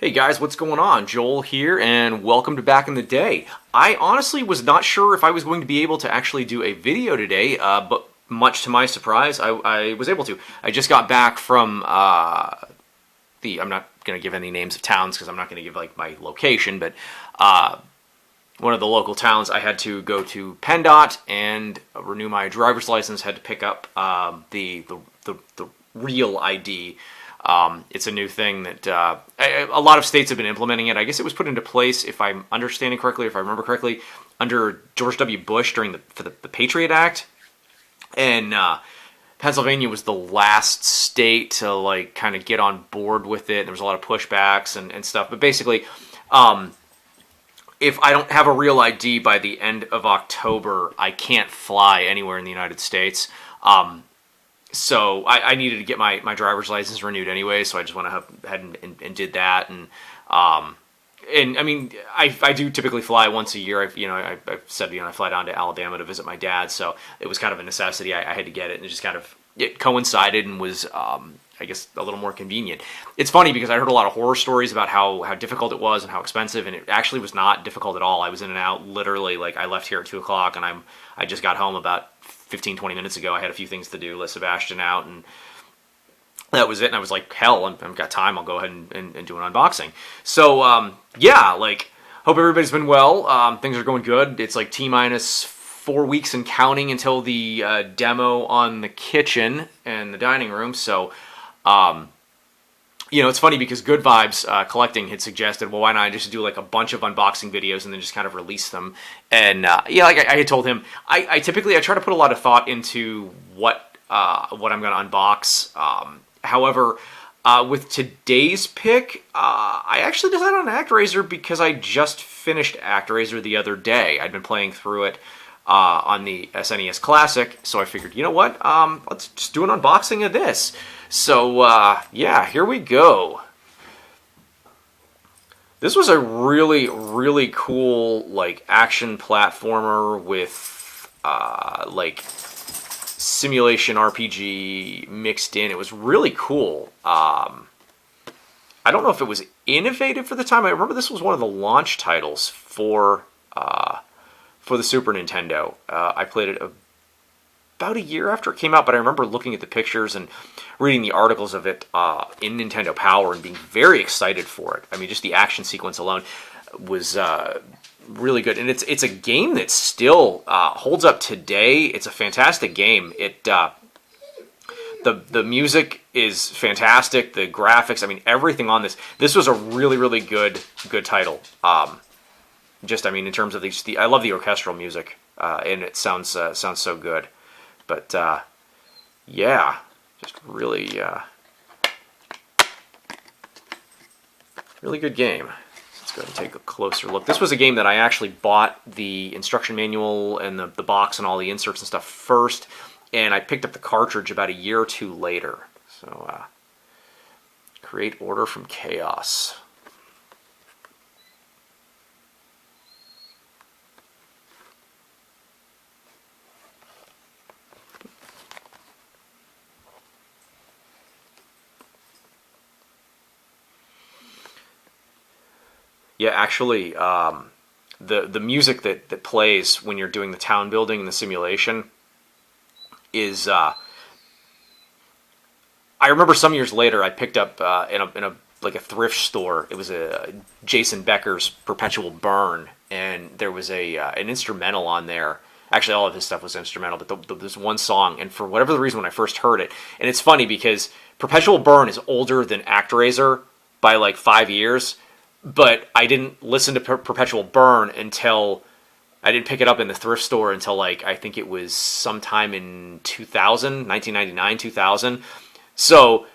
Hey guys, what's going on? Joel here, and welcome to Back in the Day. I honestly was not sure if I was going to be able to actually do a video today, but much to my surprise, I was able to. I just got back from I'm not going to give any names of towns because I'm not going to give like my location, but one of the local towns. I had to go to PennDOT and renew my driver's license. Had to pick up the real ID. It's a new thing that a lot of states have been implementing it. I guess it was put into place, if I'm understanding correctly, if I remember correctly, under George W. Bush during the Patriot Act. And Pennsylvania was the last state to like kind of get on board with it. There was a lot of pushbacks and stuff. But basically, if I don't have a real ID by the end of October, I can't fly anywhere in the United States. So I needed to get my driver's license renewed anyway, so I just went ahead and did that. And I mean, I do typically fly once a year. I've said, I fly down to Alabama to visit my dad, so it was kind of a necessity. I had to get it, and it coincided and was, I guess, a little more convenient. It's funny because I heard a lot of horror stories about how difficult it was and how expensive, and it actually was not difficult at all. I was in and out literally, like I left here at 2 o'clock, and I just got home about 15-20 minutes ago. I had a few things to do, let Sebastian out, and that was it. And I was like, hell, I've got time, I'll go ahead and do an unboxing. So yeah, like, hope everybody's been well. Things are going good. It's like T-minus 4 weeks and counting until the demo on the kitchen and the dining room. So it's funny because Good Vibes Collecting had suggested, well, why not I just do like a bunch of unboxing videos and then just kind of release them. And like I had told him, I typically try to put a lot of thought into what I'm going to unbox. However, with today's pick, I actually decided on Actraiser because I just finished Actraiser the other day. I'd been playing through it on the SNES Classic, so I figured, you know what, let's just do an unboxing of this. So, yeah, here we go. This was a really, really cool, like, action platformer with, like, simulation RPG mixed in. It was really cool. I don't know if it was innovative for the time. I remember this was one of the launch titles for the Super Nintendo. I played it about a year after it came out, but I remember looking at the pictures and reading the articles of it in Nintendo Power and being very excited for it. I mean, just the action sequence alone was really good, and it's a game that still holds up today. It's a fantastic game. The music is fantastic. The graphics, I mean, everything on this. This was a really, really good title. I mean, in terms of I love the orchestral music, and it sounds so good. But yeah, just really, really good game. Let's go ahead and take a closer look. This was a game that I actually bought the instruction manual and the box and all the inserts and stuff first, and I picked up the cartridge about a year or two later. So, create order from chaos. Yeah, actually, the music that plays when you're doing the town building and the simulation is. I remember some years later, I picked up in a like a thrift store. It was a Jason Becker's Perpetual Burn, and there was an instrumental on there. Actually, all of his stuff was instrumental, but there's one song, and for whatever the reason, when I first heard it, and it's funny because Perpetual Burn is older than Actraiser by like 5 years. But I didn't listen to Perpetual Burn until I didn't pick it up in the thrift store until like I think it was sometime in 1999, 2000. So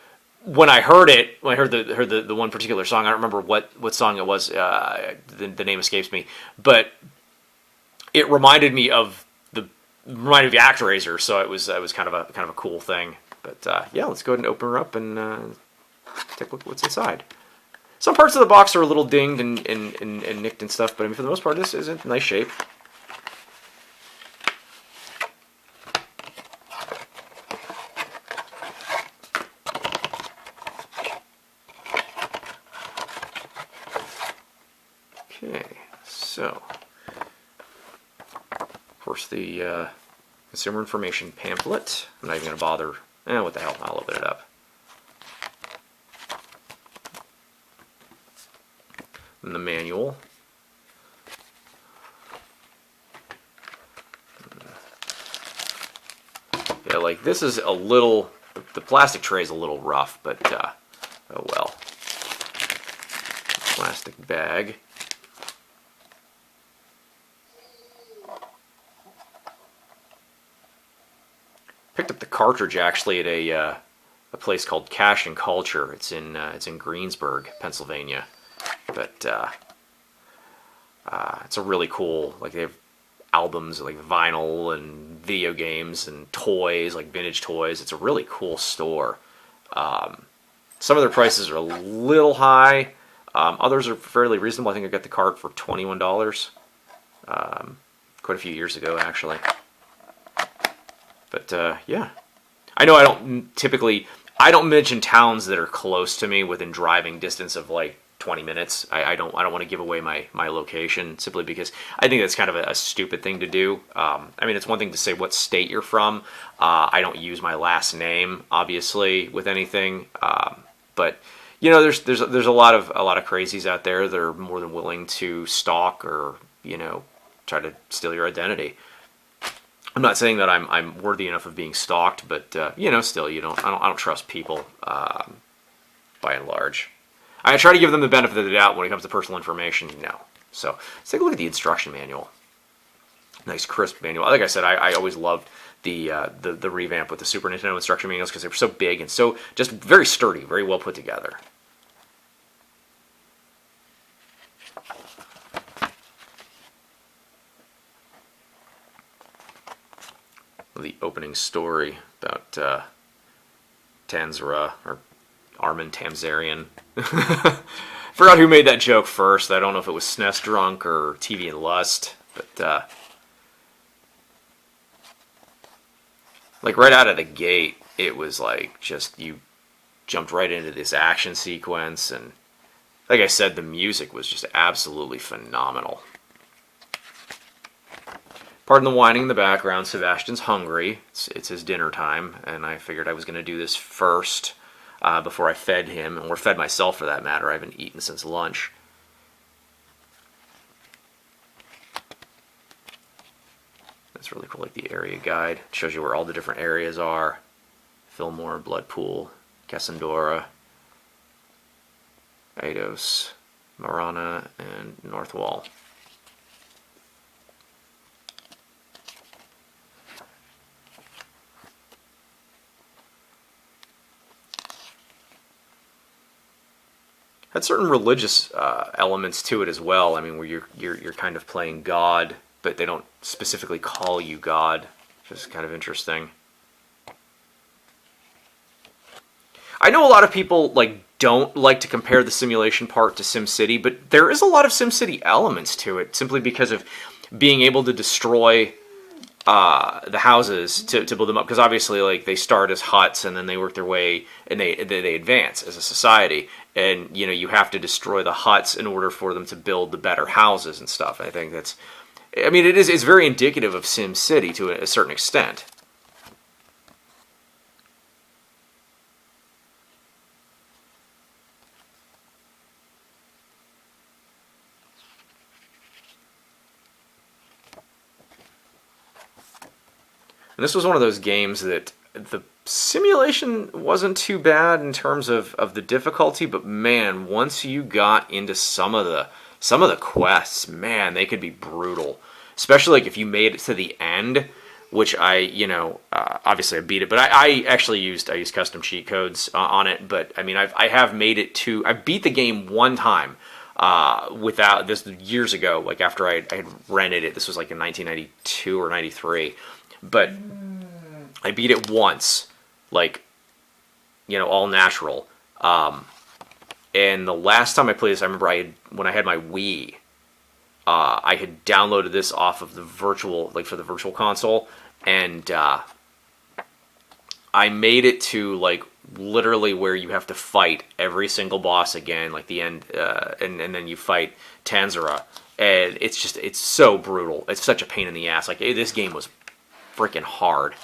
when I heard it, when I heard the one particular song, I don't remember what song it was. The name escapes me, but it reminded me of Actraiser. So it was kind of a cool thing. But yeah, let's go ahead and open her up and take a look at what's inside. Some parts of the box are a little dinged and nicked and stuff, but I mean, for the most part, this is in nice shape. Okay, so of course the consumer information pamphlet. I'm not even going to bother. What the hell? I'll open it up. And the manual. Yeah, like this is a little. The plastic tray is a little rough, but oh well. Plastic bag. Picked up the cartridge actually at a place called Cash and Culture. It's in Greensburg, Pennsylvania. But it's a really cool. Like they have albums like vinyl and video games and toys, like vintage toys. It's a really cool store. Some of their prices are a little high. Others are fairly reasonable. I think I got the cart for $21. Quite a few years ago, actually. But yeah, I know I don't mention towns that are close to me within driving distance of like 20 minutes. I don't want to give away my location simply because I think that's kind of a stupid thing to do. I mean, it's one thing to say what state you're from. I don't use my last name obviously with anything, but you know, there's a lot of crazies out there that are more than willing to stalk or try to steal your identity. I'm not saying that I'm worthy enough of being stalked, but still, I don't trust people by and large. I try to give them the benefit of the doubt when it comes to personal information. No. So let's take a look at the instruction manual. Nice crisp manual. Like I said, I always loved the revamp with the Super Nintendo instruction manuals because they were so big and so just very sturdy, very well put together. The opening story about Tanzara, or Armin Tamzarian. Forgot who made that joke first. I don't know if it was SNES Drunk or TV and Lust, but like right out of the gate, it was like just you jumped right into this action sequence, and like I said, the music was just absolutely phenomenal. Pardon the whining in the background. Sebastian's hungry. It's his dinner time, and I figured I was going to do this first before I fed him, or fed myself for that matter. I haven't eaten since lunch. That's really cool, like the area guide. It shows you where all the different areas are. Fillmore, Bloodpool, Cassandora, Eidos, Marana, and Northwall. Had certain religious elements to it as well. I mean, where you're kind of playing God, but they don't specifically call you God, which is kind of interesting. I know a lot of people don't like to compare the simulation part to SimCity, but there is a lot of SimCity elements to it simply because of being able to destroy the houses to build them up, because obviously they start as huts and then they work their way and they advance as a society, and you have to destroy the huts in order for them to build the better houses and stuff. I think it's very indicative of SimCity to a certain extent. And this was one of those games that the simulation wasn't too bad in terms of the difficulty, but man, once you got into some of the quests, man, they could be brutal. Especially if you made it to the end, which obviously I beat it, but I used custom cheat codes on it. But I mean, I have made it to, I beat the game one time without this years ago, after I had rented it. This was in 1992 or 93. But I beat it once, all natural. And the last time I played this, I remember when I had my Wii, I had downloaded this off of the virtual, for the virtual console, and I made it to literally where you have to fight every single boss again, like the end, and then you fight Tanzara, and it's so brutal. It's such a pain in the ass. Like, this game was freaking hard.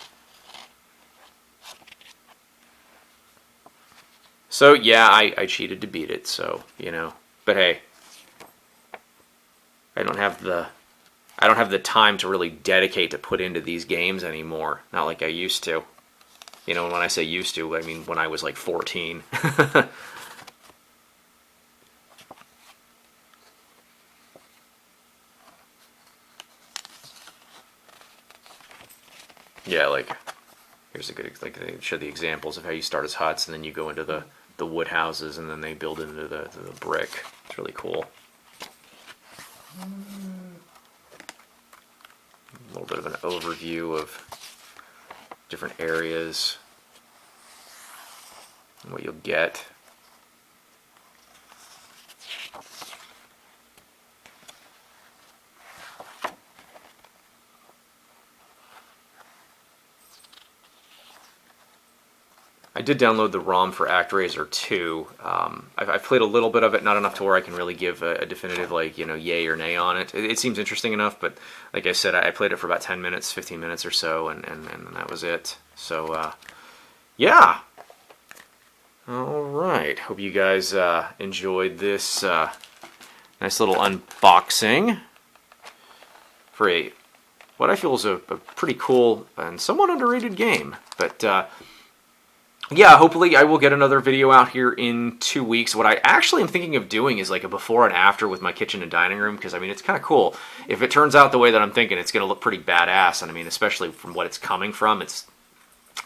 So yeah, I cheated to beat it. So, you know, but hey, I don't have the time to really dedicate to put into these games anymore. Not like I used to. You know, when I say used to, I mean when I was like 14. Yeah, like, here's a good, like, they show the examples of how you start as huts, and then you go into the wood houses, and then they build into the brick. It's really cool. A little bit of an overview of different areas and what you'll get. I did download the ROM for Actraiser 2. I've played a little bit of it, not enough to where I can really give a definitive, like, you know, yay or nay on it. It seems interesting enough, but like I said, I played it for about 10 minutes, 15 minutes or so, and that was it. So, yeah. Alright, hope you guys enjoyed this nice little unboxing for what I feel is a pretty cool and somewhat underrated game. But, yeah, hopefully I will get another video out here in 2 weeks. What I actually am thinking of doing is like a before and after with my kitchen and dining room, because I mean, it's kind of cool. If it turns out the way that I'm thinking, it's going to look pretty badass. And I mean, especially from what it's coming from, it's,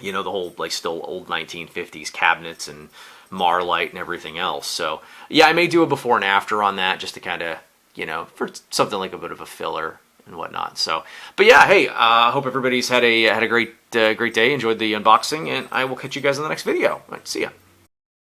you know, the whole, like, still old 1950s cabinets and Marlite and everything else. So yeah, I may do a before and after on that, just to kind of, you know, for something like a bit of a filler and whatnot. So, but yeah, hey, hope everybody's had a great day, enjoyed the unboxing, and I will catch you guys in the next video. All right, see ya.